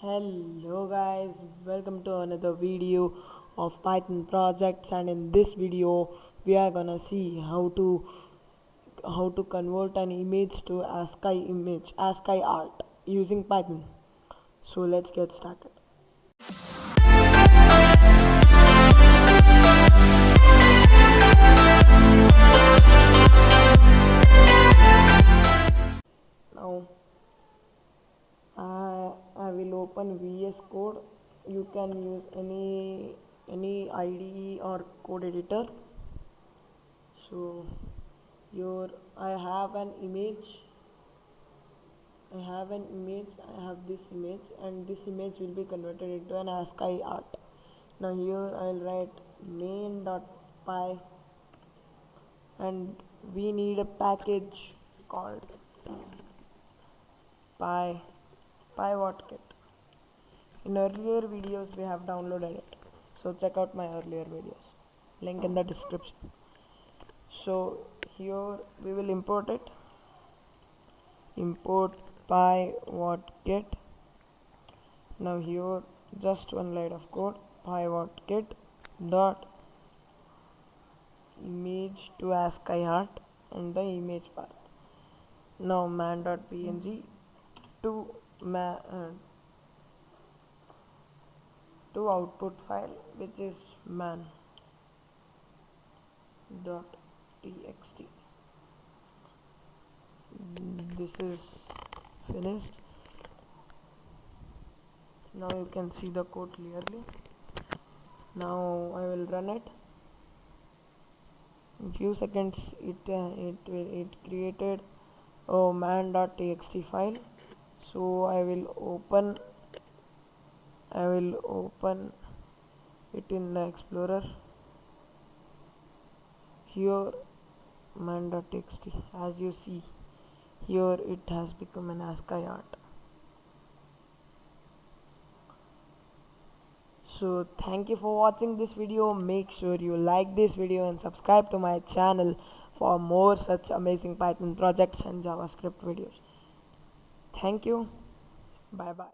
Hello guys, welcome to another video of Python projects, and in this video we are gonna see how to convert an image to ASCII art using Python. So let's get started. Now I will open VS Code. You can use any IDE or code editor. So here I have an image. I have this image, and this image will be converted into an ASCII art. Now here I'll write main.py, and we need a package called py.kit. In earlier videos we have downloaded it, so check out my earlier videos, link in the description. So here we will import it. Import py.kit. Now here just one line of code, py.kit dot image to ASCII art and the image path. Now man.png to output file, which is man.txt. This is finished. Now you can see the code clearly. Now I will run it. In few seconds it created a man.txt file. So I will open it in the Explorer. Here man.txt, as you see here, it has become an ASCII art. So thank you for watching this video. Make sure you like this video and subscribe to my channel for more such amazing Python projects and JavaScript videos. Thank you. Bye bye.